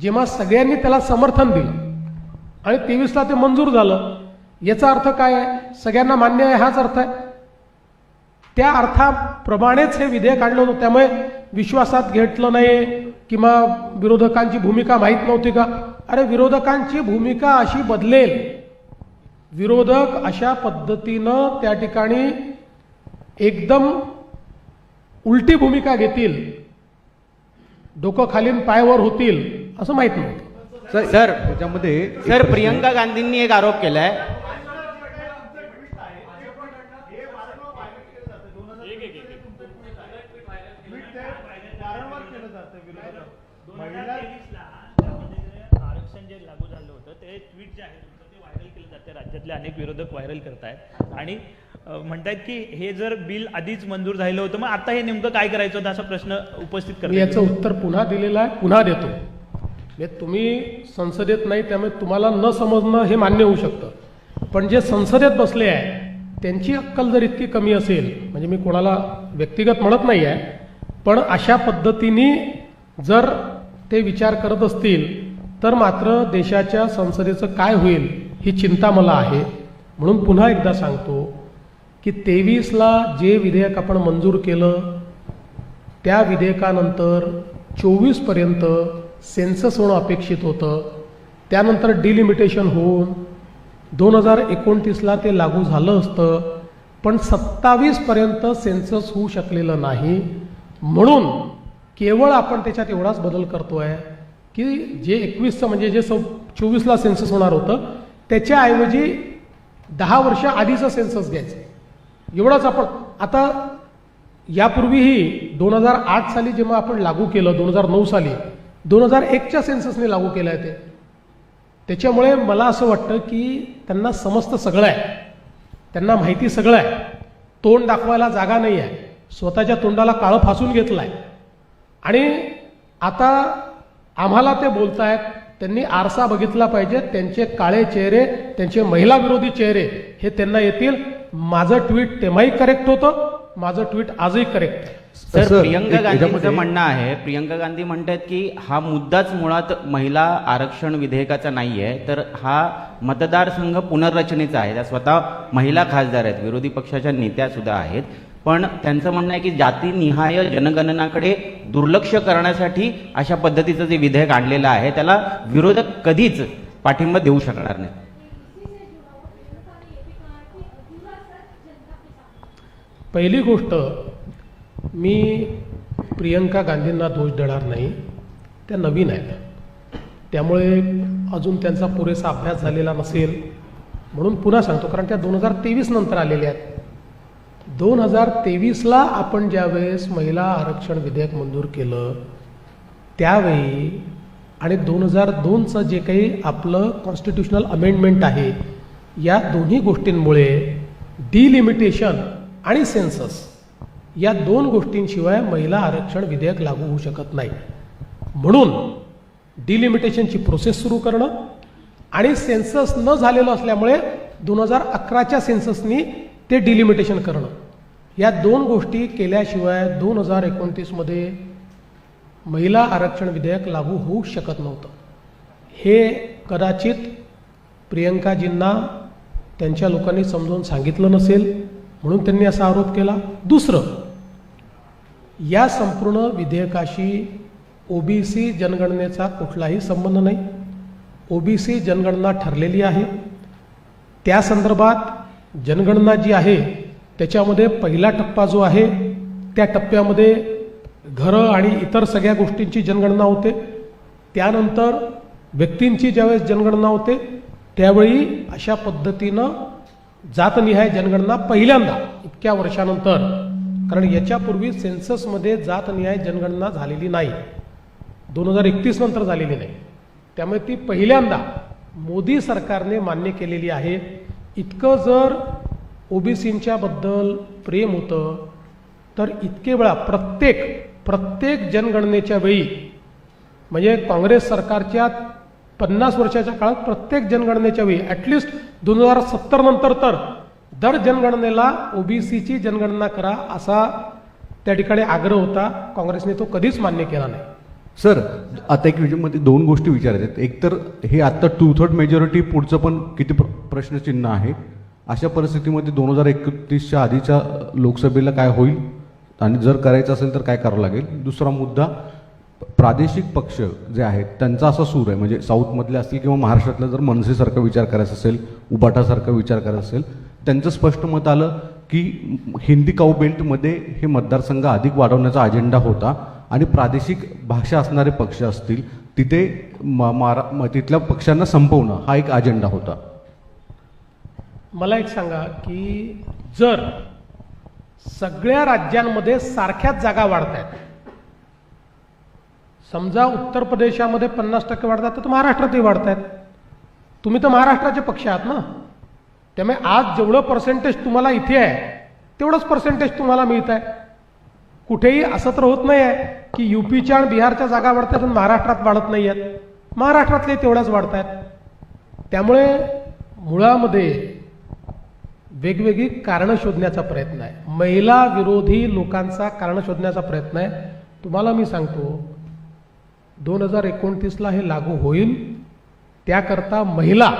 S1: जेव्हा सगळ्यांनी त्याला समर्थन दिलं आणि 23ला ते मंजूर झालं, याचा अर्थ काय आहे? सगळ्यांना मान्य आहे हाच अर्थ आहे. त्या अर्थाप्रमाणेच हे विधेयक आणलं होतं. त्यामुळे विश्वासात घेतलं नाही किंवा विरोधकांची भूमिका माहीत नव्हती का? अरे विरोधकांची भूमिका अशी बदलेल, विरोधक अशा पद्धतीनं त्या ठिकाणी एकदम उलटी भूमिका घेतील, डोकं खालीन पायावर होतील असं माहीत नव्हतं.
S7: सर
S6: त्याच्यामध्ये एक
S7: सर
S6: प्रश्न-
S7: प्रियंका गांधींनी एक आरोप केलाय.
S8: आरक्षण जे लागू झालं होतं ते ट्विट जे आहे तुमचं ते व्हायरल केलं जाते, राज्यातले अनेक विरोधक व्हायरल करतायत आणि म्हणतायत की हे जर बिल आधीच मंजूर झालं होतं मग आता हे नेमकं काय करायचं होतं असा प्रश्न उपस्थित
S1: मी
S8: करतात.
S1: याचं उत्तर पुन्हा दिलेलं आहे, पुन्हा देतो. तुम्ही संसदेत नाही त्यामुळे तुम्हाला न समजणं हे मान्य होऊ शकतं, पण जे संसदेत बसले आहे त्यांची अक्कल जर इतकी कमी असेल, म्हणजे मी कोणाला व्यक्तिगत म्हणत नाही आहे, पण अशा पद्धतीने जर ते विचार करत असतील तर मात्र देशाच्या संसदेचं काय होईल ही चिंता मला आहे. म्हणून पुन्हा एकदा सांगतो की 23ला जे विधेयक आपण मंजूर केलं त्या विधेयकानंतर 24पर्यंत सेन्सस होणं अपेक्षित होतं. त्यानंतर डिलिमिटेशन होऊन 2029ला ते लागू झालं असतं, पण 27पर्यंत सेन्सस होऊ शकलेलं नाही. म्हणून केवळ आपण त्याच्यात एवढाच बदल करतोय की जे 21चं म्हणजे जे 24ला सेन्सस होणार होतं त्याच्याऐवजी 10 वर्ष आधीचं सेन्सस घ्यायचं, एवढंच आपण. आता यापूर्वीही 2008 साली जेव्हा आपण लागू केलं, 2009 साली 2001च्या सेन्ससने लागू केलं आहे ते. त्याच्यामुळे मला असं वाटतं की त्यांना समजतं सगळं आहे, त्यांना माहिती सगळं आहे, तोंड दाखवायला जागा नाही आहे, स्वतःच्या तोंडाला काळं फासून घेतलं आहे. आणि आता आम्हाला ते बोलतायत, त्यांनी आरसा बघितला पाहिजे, त्यांचे काळे चेहरे, त्यांचे महिला विरोधी चेहरे हे त्यांना येतील. माझं ट्विट तेव्हाही करेक्ट होतं, माझं ट्विट आजही करेक्ट आहे.
S7: सर
S6: सर,
S7: प्रियंका
S6: एक-
S7: गांधींचं
S6: याच्यामध्ये-
S7: म्हणणं आहे, प्रियंका गांधी म्हणतात की हा मुद्दाच मुळात महिला आरक्षण विधेयकाचा नाहीये, तर हा मतदारसंघ पुनर्रचनेचा आहे. त्या स्वतः महिला खासदार आहेत, विरोधी पक्षाच्या नेत्या सुद्धा आहेत, पण त्यांचं म्हणणं आहे की जातीनिहाय जनगणनाकडे दुर्लक्ष करण्यासाठी अशा पद्धतीचं जे विधेयक आणलेलं आहे त्याला विरोधक कधीच पाठिंबा देऊ शकणार नाही.
S1: पहिली गोष्ट, मी प्रियंका गांधींना दोष देणार नाही, त्या नवीन आहेत, त्यामुळे अजून त्यांचा पुरेसा अभ्यास झालेला नसेल म्हणून पुन्हा सांगतो, कारण त्या 2023 नंतर आलेल्या आहेत. 2023ला आपण ज्यावेळेस महिला आरक्षण विधेयक मंजूर केलं त्यावेळी आणि 2002चं जे काही आपलं कॉन्स्टिट्युशनल अमेंडमेंट आहे, या दोन्ही गोष्टींमुळे डिलिमिटेशन आणि सेन्सस या दोन गोष्टींशिवाय महिला आरक्षण विधेयक लागू होऊ शकत नाही. म्हणून डिलिमिटेशनची प्रोसेस सुरू करणं आणि सेन्सस न झालेलं असल्यामुळे 2011च्या सेन्ससनी ते डिलिमिटेशन करणं, या दोन गोष्टी केल्याशिवाय 2029मध्ये महिला आरक्षण विधेयक लागू होऊ शकत नव्हतं. हे कदाचित प्रियंकाजींना त्यांच्या लोकांनी समजावून सांगितलं नसेल म्हणून त्यांनी असा आरोप केला. दुसरं, या संपूर्ण विधेयकाशी ओबीसी जनगणनेचा कुठलाही संबंध नाही. ओबीसी जनगणना ठरलेली आहे, त्या संदर्भात जनगणना जी आहे त्याच्यामध्ये पहिला टप्पा जो आहे त्या टप्प्यामध्ये घरं आणि इतर सगळ्या गोष्टींची जनगणना होते. त्यानंतर व्यक्तींची ज्यावेळेस जनगणना होते त्यावेळी अशा पद्धतीनं जातनिहाय जनगणना पहिल्यांदा इतक्या वर्षानंतर, कारण याच्यापूर्वी सेन्ससमध्ये जातनिहाय जनगणना झालेली नाही, 2031 नंतर झालेली नाही, त्यामुळे ती पहिल्यांदा मोदी सरकारने मान्य केलेली आहे. इतकं जर ओबीसींच्या बद्दल प्रेम होतं तर इतके वेळा प्रत्येक जनगणनेच्या वेळी, म्हणजे काँग्रेस सरकारच्या 50 वर्षाच्या काळात प्रत्येक जनगणनेच्या वेळी ॲटलिस्ट 2070 नंतर तर दर जनगणनेला ओबीसीची जनगणना करा असा त्या ठिकाणी आग्रह होता. काँग्रेसने तो कधीच मान्य केला नाही.
S6: सर आता एक मध्ये दोन गोष्टी विचारायच्या आहेत. एक तर हे आता 2/3 मेजॉरिटी पुढचं पण किती प्रश्नचिन्ह आहे. अशा परिस्थितीमध्ये 2031च्या आधीच्या लोकसभेला काय होईल आणि जर करायचं असेल तर काय करावं लागेल. दुसरा मुद्दा, प्रादेशिक पक्ष जे आहेत त्यांचा असा सूर आहे, म्हणजे साऊथमधले असतील किंवा महाराष्ट्रातला जर मनसेसारखा विचार करायचा असेल, उबाटासारखा विचार करायचा असेल, त्यांचं स्पष्ट मत आलं की हिंदी काऊ बेल्टमध्ये हे मतदारसंघ अधिक वाढवण्याचा अजेंडा होता आणि प्रादेशिक भाषा असणारे पक्ष असतील तिथे तिथल्या पक्षांना संपवणं हा एक अजेंडा होता.
S1: मला एक सांगा की जर सगळ्या राज्यांमध्ये सारख्याच जागा वाढत आहेत, समजा उत्तर प्रदेशामध्ये 50% वाढतात तर महाराष्ट्रातही वाढत आहेत. तुम्ही तर महाराष्ट्राचे पक्ष आहात ना, त्यामुळे आज जेवढं पर्सेंटेज तुम्हाला इथे आहे तेवढंच पर्सेंटेज तुम्हाला मिळत आहे. कुठेही असं तर होत नाही आहे की यूपीच्या आणि बिहारच्या जागा वाढतात आणि महाराष्ट्रात वाढत नाही आहेत. महाराष्ट्रातले तेवढ्याच वाढत आहेत. त्यामुळे मुळामध्ये वेगवेगळी कारणं शोधण्याचा प्रयत्न आहे. महिला विरोधी लोकांचा कारण शोधण्याचा प्रयत्न आहे. तुम्हाला मी सांगतो 2029ला हे लागू होईल. त्याकरता महिला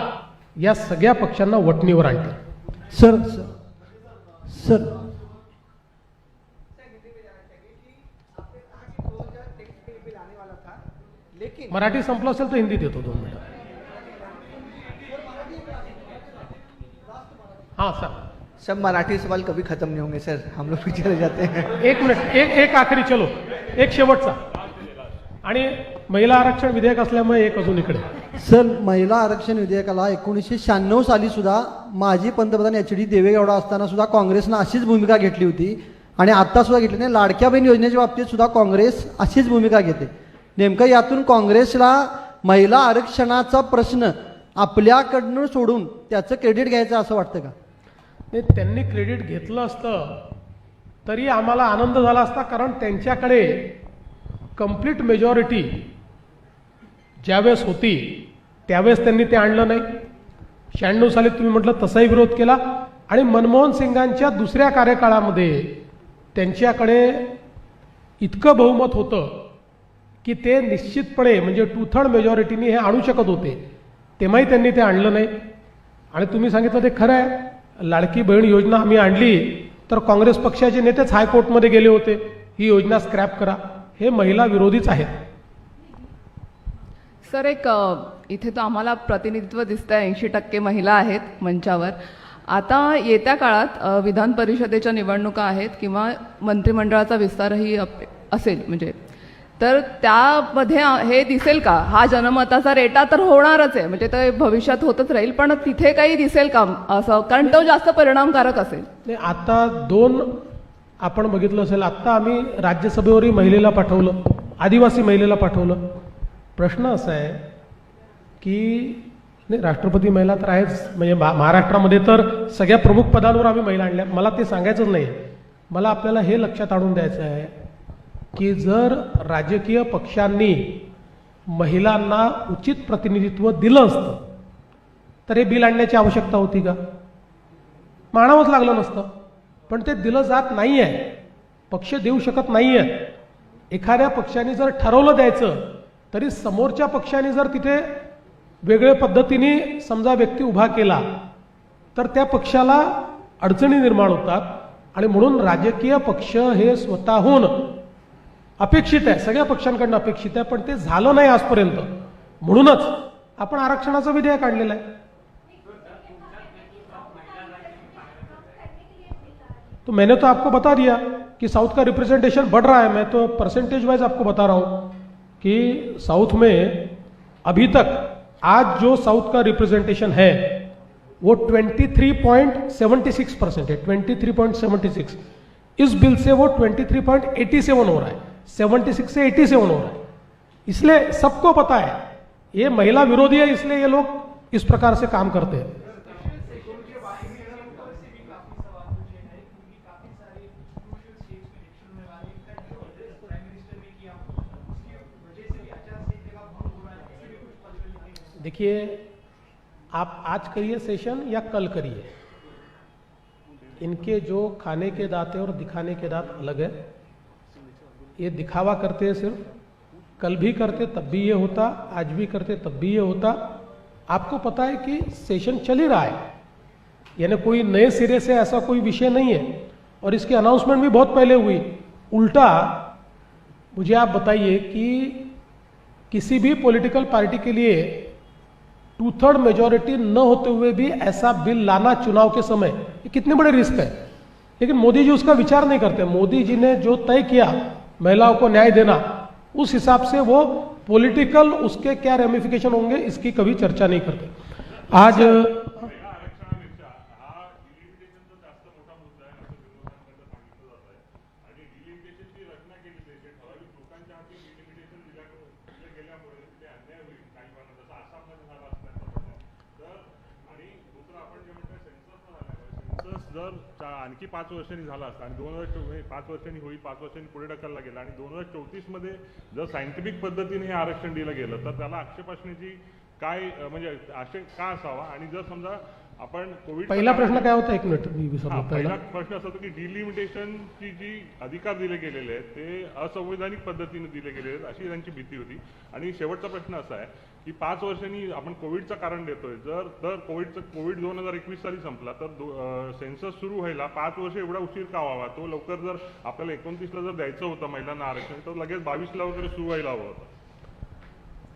S1: या सगळ्या पक्षांना वटणीवर आणतील.
S9: सर सर
S1: मराठी संपलं असेल तर हिंदी देतो 2 मिनिटं. हाँ सर.
S9: सब मराठी सवाल कभी खत्म नहीं होंगे सर, हम लोग पीछे रह जाते हैं.
S1: 1 मिनिट, एक आखरी, चलो एक शेवटचा. आणि महिला आरक्षण विधेयक असल्यामुळे एक अजून इकडे.
S10: सर, महिला आरक्षण विधेयकाला 1996 साली सुद्धा माजी पंतप्रधान HD देवेगौडा असताना सुद्धा काँग्रेसनं अशीच भूमिका घेतली होती आणि आता सुद्धा घेतली नाही. लाडक्या बहीण योजनेच्या बाबतीत सुद्धा काँग्रेस अशीच भूमिका घेते. नेमकं यातून काँग्रेसला महिला आरक्षणाचा प्रश्न आपल्याकडनं सोडून त्याचं क्रेडिट घ्यायचं असं वाटतं का?
S1: नाही, त्यांनी क्रेडिट घेतलं असतं तरी आम्हाला आनंद झाला असता, कारण त्यांच्याकडे कंप्लीट मेजॉरिटी ज्यावेळेस होती त्यावेळेस त्यांनी ते आणलं नाही. 96 साली तुम्ही म्हटलं तसाही विरोध केला आणि मनमोहन सिंगांच्या दुसऱ्या कार्यकाळामध्ये त्यांच्याकडे इतकं बहुमत होतं की ते निश्चितपणे म्हणजे 2/3 मेजॉरिटीनी हे आणू शकत होते, तेव्हाही त्यांनी ते आणलं नाही. आणि तुम्ही सांगितलं ते खरं आहे, लाडकी बहीण योजना आम्ही आणली तर काँग्रेस पक्षाचे नेतेच हायकोर्टमध्ये गेले होते, ही योजना स्क्रॅप करा. हे महिला विरोधीच आहेत.
S11: सर, एक इथे तर आम्हाला प्रतिनिधित्व दिसतंय, 80% महिला आहेत मंचावर. आता येत्या काळात विधान परिषदेच्या निवडणुका आहेत किंवा मंत्रिमंडळाचा विस्तारही असेल, म्हणजे तर त्यामध्ये हे दिसेल का? हा जनमताचा रेटा तर होणारच आहे, म्हणजे ते भविष्यात होतच राहील, पण तिथे काही दिसेल का असं? कारण तो जास्त परिणामकारक असेल.
S1: नाही, आता 2 आपण बघितलं असेल, आत्ता आम्ही राज्यसभेवरही महिलेला पाठवलं, आदिवासी महिलेला पाठवलं. प्रश्न असा आहे की नाही, राष्ट्रपती महिला तर आहेच, म्हणजे महाराष्ट्रामध्ये तर सगळ्या प्रमुख पदांवर आम्ही महिला आणल्या. मला ते सांगायचंच नाही. मला आपल्याला हे लक्षात आणून द्यायचं आहे की जर राजकीय पक्षांनी महिलांना उचित प्रतिनिधित्व दिलं असतं तर हे बिल आणण्याची आवश्यकता होती का? मानावंच लागलं नसतं. पण ते दिलं जात नाही आहे, पक्ष देऊ शकत नाही आहे. एखाद्या पक्षाने जर ठरवलं द्यायचं तरी समोरच्या पक्षाने जर तिथे वेगळ्या पद्धतीने समजा व्यक्ती उभा केला तर त्या पक्षाला अडचणी निर्माण होतात. आणि म्हणून राजकीय पक्ष हे स्वतःहून अपेक्षित आहे, सगळ्या पक्षांकडून अपेक्षित आहे, पण ते झालं नाही आजपर्यंत. म्हणूनच आपण आरक्षणाचं विधेयक आणलेलं आहे. तो मैंने तो आपको बता दिया कि साउथ का रिप्रेजेंटेशन बढ़ रहा है. मैं तो परसेंटेज वाइज आपको बता रहा हूँ कि साउथ में अभी तक आज जो साउथ का रिप्रेजेंटेशन है वो 23.76% है. 23.76. इस बिल से वो 23.87 हो रहा है, 76 से 87 हो रहा है. इसलिए सबको पता है ये महिला विरोधी है, इसलिए ये लोग इस प्रकार से काम करते हैं. देखिए, आप आज करिए सेशन या कल करिए, इनके जो खाने के दांत है और दिखाने के दांत अलग है। ये दिखावा करते हैं सिर्फ, कल भी करते तब भी ये होता, आज भी करते तब भी ये होता। आपको पता है कि सेशन चल ही रहा है, यानी कोई नए सिरे से ऐसा कोई विषय नहीं है, और इसकी अनाउंसमेंट भी बहुत पहले हुई। उल्टा मुझे आप बताइए कि किसी भी पॉलिटिकल पार्टी के लिए 2/3 मेजॉरिटी न होते हुए भी ऐसा बिल लाना चुनाव के समय, ये कितने बड़े रिस्क है। लेकिन मोदी जी उसका विचार नहीं करते। मोदी जी ने जो तय किया महिलाओं को न्याय देना, उस हिसाब से वो पॉलिटिकल उसके क्या रेमिफिकेशन होंगे इसकी कभी चर्चा नहीं करते। आज
S12: जर आणखी 5 वर्षांनी झाला असता आणि 5 वर्षांनी होईल, 5 वर्षांनी पुढे ढकलला गेला आणि 2034 मध्ये जर सायंटिफिक पद्धतीने हे आरक्षण दिलं गेलं तर त्याला आक्षेप असण्याची काय म्हणजे आक्षेप का असावा? आणि जर समजा आपण कोविड,
S1: पहिला प्रश्न काय होता, एक मिनिट मी विसरलो।
S12: पहिला प्रश्न असा होता की डिलिमिटेशनची जी अधिकार दिले गेलेले आहेत ते असंवैधानिक पद्धतीने दिले गेलेले आहेत अशी त्यांची भीती होती। आणि शेवटचा प्रश्न असा आहे की 5 वर्षांनी आपण कोविडचं कारण देतोय, जर कोविड 2021 साली संपला तर सेन्सस सुरू व्हायला 5 वर्ष एवढा उशीर का व्हावा? तो लवकर जर आपल्याला 29 ला जर द्यायचं होतं महिलांना आरक्षण, तर लगेच 22 ला वगैरे सुरू व्हायला हवं होतं।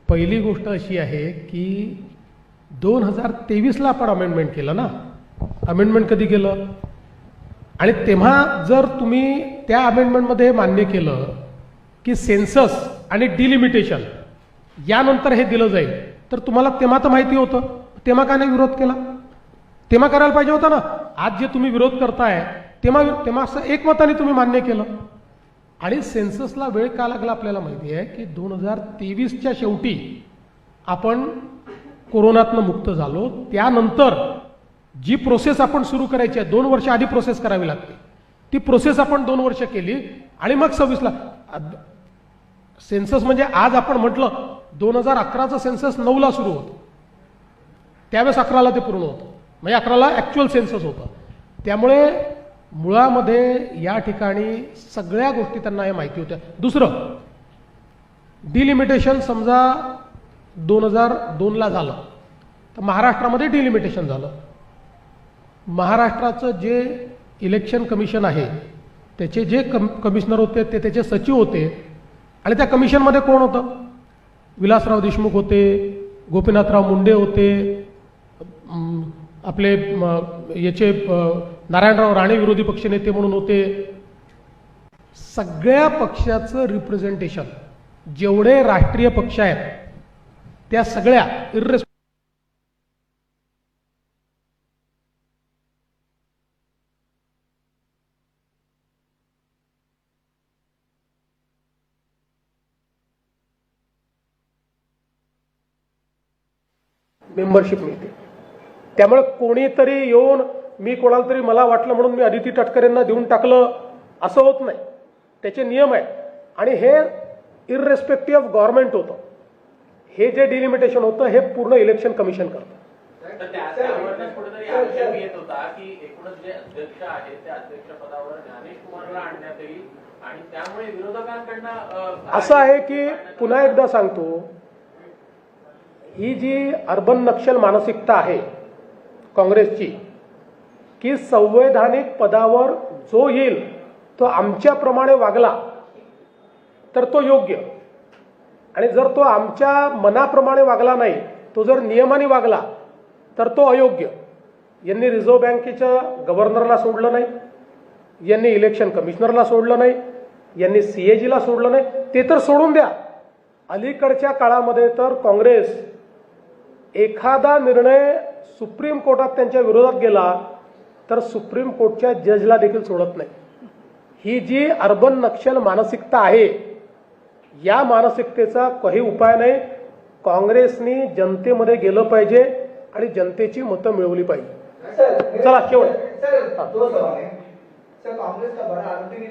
S1: पहिली गोष्ट अशी आहे की 2023 ला आपण अमेंडमेंट केलं ना। अमेंडमेंट कधी केलं? आणि तेव्हा जर तुम्ही त्या अमेंडमेंटमध्ये मान्य केलं की सेन्सस आणि डिलिमिटेशन यानंतर हे दिलं जाईल, तर तुम्हाला तेव्हा तर माहिती होतं, तेव्हा का नाही विरोध केला? तेव्हा करायला पाहिजे होता ना। आज जे तुम्ही विरोध करताय तेव्हा असं एकमताने तुम्ही मान्य केलं। आणि सेन्ससला वेळ का लागला आपल्याला माहिती आहे की 2023च्या शेवटी आपण कोरोनातनं मुक्त झालो, त्यानंतर जी प्रोसेस आपण सुरू करायची आहे 2 वर्ष आधी प्रोसेस करावी लागते, ती प्रोसेस आपण 2 वर्ष केली आणि मग 26ला सेन्सस, म्हणजे आज आपण म्हटलं 2011चं सेन्सस 9ला सुरू होतं, त्यावेळेस 11ला ते पूर्ण होतं, म्हणजे 11ला ॲक्च्युअल सेन्सस होतं। त्यामुळे मुळामध्ये या ठिकाणी सगळ्या गोष्टी त्यांना हे माहिती होत्या। दुसरं, डिलिमिटेशन समजा 2002ला झालं तर महाराष्ट्रामध्ये डिलिमिटेशन झालं। महाराष्ट्राचं जे इलेक्शन कमिशन आहे त्याचे जे कमिशनर होते ते त्याचे सचिव होते, आणि त्या कमिशनमध्ये कोण होतं? विलासराव देशमुख होते, गोपीनाथराव मुंडे होते, आपले याचे नारायणराव राणे विरोधी पक्षनेते म्हणून होते। सगळ्या पक्षाचं रिप्रेझेंटेशन, जेवढे राष्ट्रीय पक्ष आहेत त्या सगळ्या मेंबरशिप मिळते। त्यामुळे कोणीतरी येऊन मी कोणाला तरी मला वाटलं म्हणून मी अदिती तटकरेंना देऊन टाकलं असं होत नाही, त्याचे नियम आहेत। आणि हे इररेस्पेक्टिव्ह ऑफ गव्हर्नमेंट होतं, हे जे डिलिमिटेशन होतं हे पूर्ण इलेक्शन कमिशन करतं।
S7: कुठेतरी आक्षेप येत होता की एकूणच जे अध्यक्ष आहेत त्या अध्यक्ष पदावर ज्ञानेश कुमारला आणण्यात येईल आणि त्यामुळे विरोधकांकडनं
S1: असं आहे की पुन्हा एकदा सांगतो, ही जी अर्बन नक्षल मानसिकता आहे काँग्रेसची की संवैधानिक पदावर जो येईल तो आमच्याप्रमाणे वागला तर तो योग्य, आणि जर तो आमच्या मनाप्रमाणे वागला नाही, तो जर नियमाने वागला तर तो अयोग्य। यांनी रिझर्व्ह बँकेच्या गव्हर्नरला सोडलं नाही, यांनी इलेक्शन कमिशनरला सोडलं नाही, यांनी CAGला सोडलं नाही, ते तर सोडून द्या। अलीकडच्या काळामध्ये तर काँग्रेस एखादा निर्णय सुप्रीम कोर्टात त्यांच्या विरोधात गेला तर सुप्रीम कोर्टच्या जजला देखील सोडत नाही। ही जी अर्बन नक्षल मानसिकता आहे, या मानसिकतेचा काही उपाय नाही। काँग्रेसनी जनतेमध्ये गेलं पाहिजे आणि जनतेची मतं मिळवली पाहिजे। चला शेवट
S9: सर, कांग्रेस का बड़ा आरोपी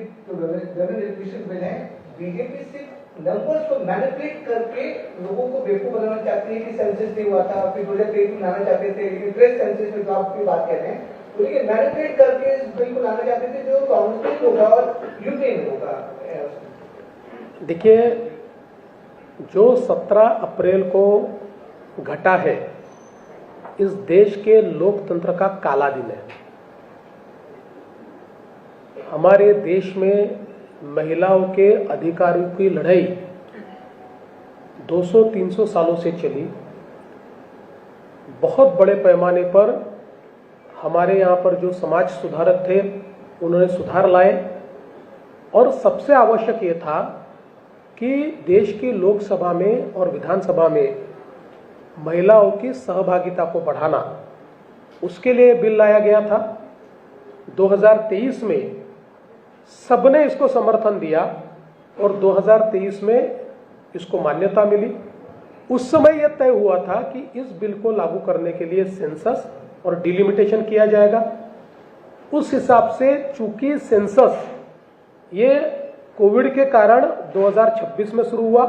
S9: बीजेपी सिर्फ नंबर्स को मैनिपुलेट करके लोगों को बेवकूफ बनाना चाहती है कि सेंसस नहीं हुआ था, फिर 2023 में लाना चाहते थे, लेकिन प्रेस सेंसस में जो आप बात कर रहे हैं, तो लेकिन मैनिपुलेट करके इस बिल को लाना चाहते थे जो कांग्रेस में होगा और यूपीए में होगा।
S1: देखिए, जो 17 अप्रैल को घटा है इस देश के लोकतंत्र का काला दिन है। हमारे देश में महिलाओं के अधिकारों की लड़ाई 200-300 सालों से चली। बहुत बड़े पैमाने पर हमारे यहाँ पर जो समाज सुधारक थे उन्होंने सुधार लाए, और सबसे आवश्यक ये था कि देश की लोकसभा में और विधानसभा में महिलाओं की सहभागिता को बढ़ाना, उसके लिए बिल लाया गया था। 2023 में सबने इसको समर्थन दिया और 2023 में इसको मान्यता मिली। उस समय यह तय हुआ था कि इस बिल को लागू करने के लिए सेंसस और डिलिमिटेशन किया जाएगा। उस हिसाब से चूंकि सेंसस ये कोविड के कारण 2026 में शुरू हुआ,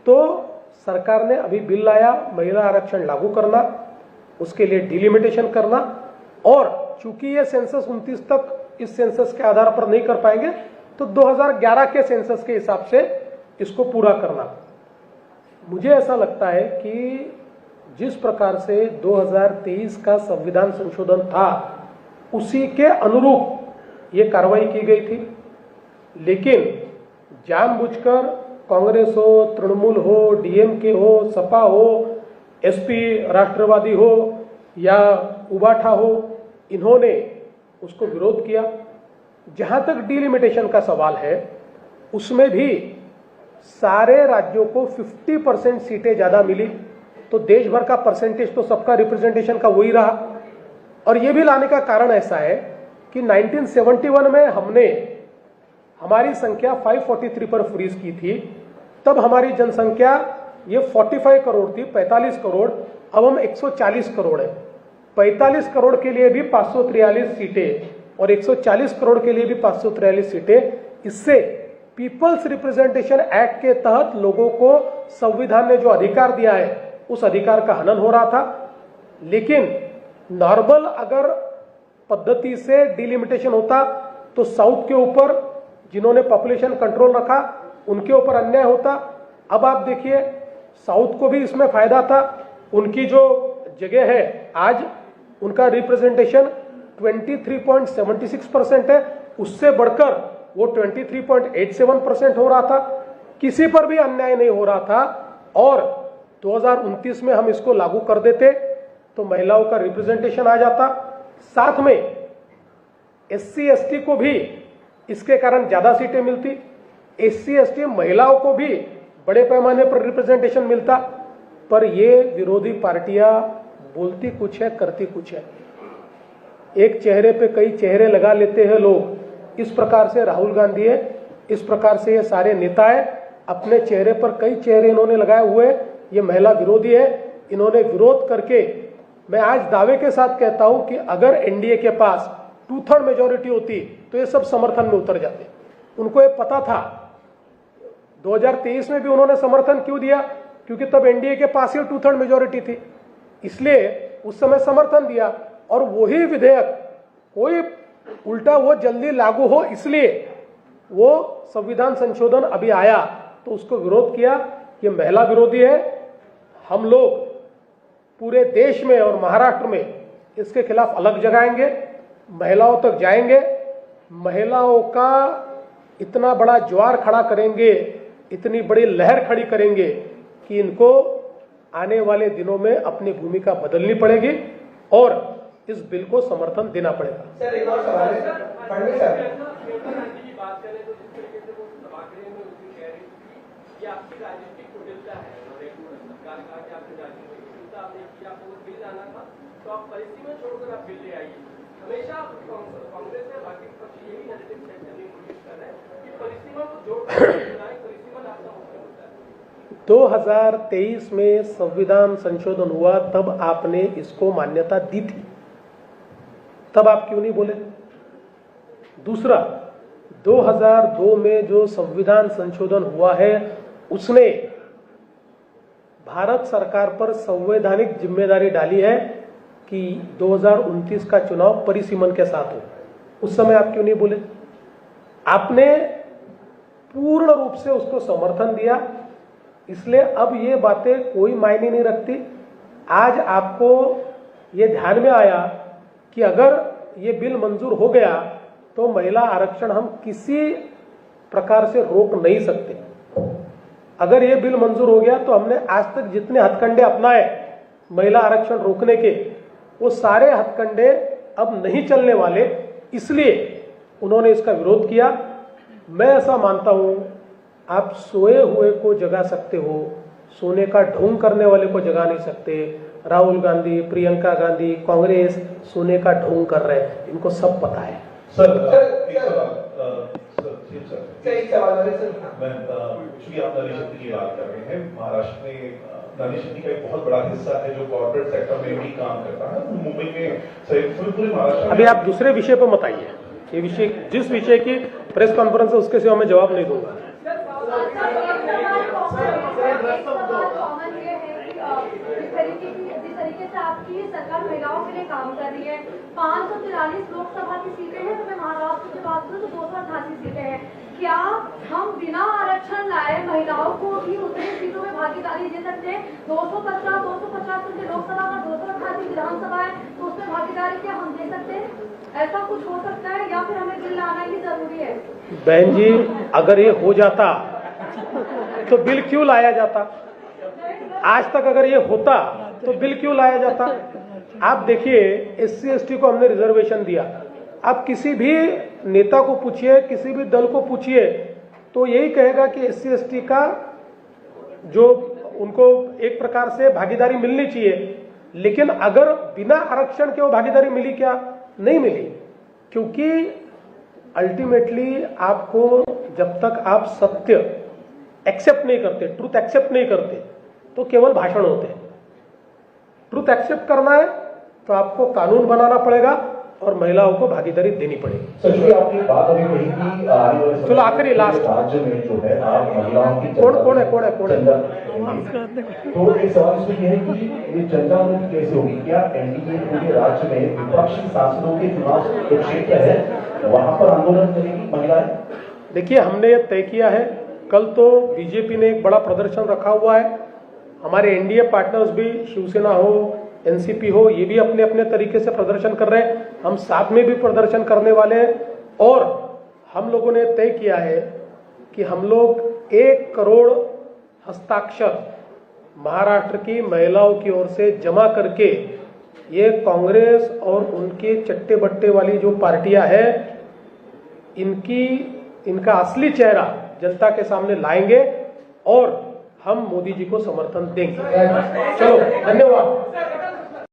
S1: तो सरकार ने अभी बिल लाया महिला आरक्षण लागू करना, उसके लिए डिलिमिटेशन करना, और चूंकि ये सेंसस 29 तक इस सेंसस के आधार पर नहीं कर पाएंगे तो 2011 के सेंसस के हिसाब से इसको पूरा करना। मुझे ऐसा लगता है कि जिस प्रकार से 2023 का संविधान संशोधन था उसी के अनुरूप ये कार्रवाई की गई थी, लेकिन जानबूझकर कांग्रेस हो, तृणमूल हो, डीएमके हो, सपा हो, एसपी राष्ट्रवादी हो या उबाठा हो, इन्होंने उसको विरोध किया। जहां तक डिलिमिटेशन का सवाल है, उसमें भी सारे राज्यों को 50% सीटें ज्यादा मिली, तो देश भर का परसेंटेज तो सबका रिप्रेजेंटेशन का वही रहा। और ये भी लाने का कारण ऐसा है कि 1971 में हमने हमारी संख्या 543 पर फ्रीज की थी, तब हमारी जनसंख्या ये 45 करोड़ थी, 45 करोड़, अब हम 140 करोड़ है। 45 करोड़ के लिए भी 543 सीटें और 140 करोड़ के लिए भी 543 सीटें। इससे पीपल्स रिप्रेजेंटेशन एक्ट के तहत लोगों को संविधान ने जो अधिकार दिया है उस अधिकार का हनन हो रहा था। लेकिन नॉर्मल अगर पद्धति से डिलिमिटेशन होता तो साउथ के ऊपर जिन्होंने पॉपुलेशन कंट्रोल रखा उनके ऊपर अन्याय होता। अब आप देखिए, साउथ को भी इसमें फायदा था, उनकी जो जगह है आज उनका रिप्रेजेंटेशन 23.76% है, उससे बढ़कर वो 23.87% हो रहा था। किसी पर भी अन्याय नहीं हो रहा था, और 2029 में हम इसको लागू कर देते तो महिलाओं का रिप्रेजेंटेशन आ जाता। साथ में एससी एसटी को भी इसके कारण ज्यादा सीटें मिलती, एससी एसटी महिलाओं को भी बड़े पैमाने पर रिप्रेजेंटेशन मिलता। पर ये विरोधी पार्टियां बोलती कुछ है, करती कुछ है। एक चेहरे पे कई चेहरे लगा लेते हैं लोग। इस प्रकार से राहुल गांधी है, इस प्रकार से ये सारे नेता है, अपने चेहरे पर कई चेहरे इन्होंने लगाए हुए। ये महिला विरोधी है, इन्होंने विरोध करके, मैं आज दावे के साथ कहता हूं कि अगर एनडीए के पास 2/3 मेजोरिटी होती तो ये सब समर्थन में उतर जाते। उनको ये पता था। 2023 में भी उन्होंने समर्थन क्यों दिया? क्योंकि तब एनडीए के पास ही 2/3 मेजोरिटी थी, इसलिए उस समय समर्थन दिया। और वही विधेयक कोई उल्टा वो जल्दी लागू हो, इसलिए वो संविधान संशोधन अभी आया तो उसको विरोध किया। ये महिला विरोधी है। हम लोग पूरे देश में और महाराष्ट्र में इसके खिलाफ अलग जगाएंगे, महिलाओं तक जाएंगे, महिलाओं का इतना बड़ा ज्वार खड़ा करेंगे, इतनी बड़ी लहर खड़ी करेंगे कि इनको आने वाले दिनों में अपनी भूमिका बदलनी पड़ेगी और इस बिल को समर्थन देना पड़ेगा।
S9: सर, एक और सवाल है, फडणवीस सर,
S13: हमेशा कांग्रेस ने बाकी पक्ष यही नैरेटिव सेट करने की कोशिश कर रहे हैं कि परिसीमा को जोड़कर परिसीमा लाना होता है।
S1: 2023 में संविधान संशोधन हुआ, तब आपने इसको मान्यता दी थी, तब आप क्यों नहीं बोले? दूसरा, 2002 में जो संविधान संशोधन हुआ है उसने भारत सरकार पर संवैधानिक जिम्मेदारी डाली है कि 2029 का चुनाव परिसीमन के साथ हो। उस समय आप क्यों नहीं बोले? आपने पूर्ण रूप से उसको समर्थन दिया, इसलिए अब ये बातें कोई मायने नहीं रखती। आज आपको ये ध्यान में आया कि अगर ये बिल मंजूर हो गया तो महिला आरक्षण हम किसी प्रकार से रोक नहीं सकते। अगर ये बिल मंजूर हो गया तो हमने आज तक जितने हथकंडे अपनाए महिला आरक्षण रोकने के, वो सारे हथकंडे अब नहीं चलने वाले, इसलिए उन्होंने इसका विरोध किया। मैं ऐसा मानता हूं, आप सोए हुए को जगा सकते हो, सोने का ढोंग करने वाले को जगा नहीं सकते। राहुल गांधी, प्रियंका गांधी, कांग्रेस सोने का ढोंग कर रहे हैं, इनको सब पता है।
S14: सर एक सवाल है सर। चूंकि आप नारी शक्ति की बात कर रहे हैं, महाराष्ट्र में नारी शक्ति का एक बहुत बड़ा हिस्सा है जो कॉर्पोरेट सेक्टर में भी काम करता है। मुंबई में पूरे महाराष्ट्र।
S1: अभी आप दूसरे विषय पर मत आइए, ये विषय जिस विषय की प्रेस कॉन्फ्रेंस है उसके सिवा मैं जवाब नहीं दूंगा।
S15: जिस तरीके से आपकी सरकार महिलाओं के लिए काम कर रही है, 543 लोकसभा की सीटें हैं, तो मैं महाराष्ट्र की बात करूँ तो 288 सीटें हैं। क्या हम बिना आरक्षण लाए महिलाओं को भी उतनी सीटों में भागीदारी दे सकते हैं? 250 की लोकसभा का 288 विधानसभा है, तो उसमें भागीदारी क्या हम दे सकते हैं? ऐसा कुछ हो सकता है या फिर हमें बिल लाना ही जरूरी है?
S1: बहन जी, अगर ये हो जाता तो बिल क्यों लाया जाता? आज तक अगर ये होता तो बिल क्यों लाया जाता? आप देखिए, SC ST को हमने रिजर्वेशन दिया। आप किसी भी नेता को पूछिए, किसी भी दल को पूछिए, तो यही कहेगा कि SC ST का जो उनको एक प्रकार से भागीदारी मिलनी चाहिए। लेकिन अगर बिना आरक्षण के वो भागीदारी मिली क्या? नहीं मिली, क्योंकि अल्टीमेटली आपको जब तक आप सत्य एक्सेप्ट नहीं करते, ट्रूथ एक्सेप्ट नहीं करते, तो केवल भाषण होते हैं। ट्रूथ एक्सेप्ट करना है तो आपको कानून बनाना पड़ेगा और महिलाओं को भागीदारी देनी पड़ेगी।
S14: सर, जो आपने बात अभी कही कि आने वाले
S1: चलो आखिरी लास्ट
S14: राज्य में जो है आप महिलाओं की
S1: कौन है
S14: तो एक सवाल इसमें यह है कि ये जनता मुक्ति कैसे होगी? क्या एनडीए पूरे राज्य में विपक्षी सांसदों के चुनाव जो क्षेत्र है वहां पर आंदोलन करेगी महिलाएं?
S1: देखिए, हमने ये तय किया है। कल तो बीजेपी ने एक बड़ा प्रदर्शन रखा हुआ है, हमारे एनडीए पार्टनर्स भी, शिवसेना हो, एनसीपी हो, ये भी अपने अपने तरीके से प्रदर्शन कर रहे हैं। हम साथ में भी प्रदर्शन करने वाले हैं और हम लोगों ने तय किया है कि हम लोग 1 करोड़ हस्ताक्षर महाराष्ट्र की महिलाओं की ओर से जमा करके ये कांग्रेस और उनके चट्टे बट्टे वाली जो पार्टियां हैं इनका असली चेहरा जनता के सामने लाएंगे और हम मोदी जी को समर्थन देंगे। चलो, धन्यवाद।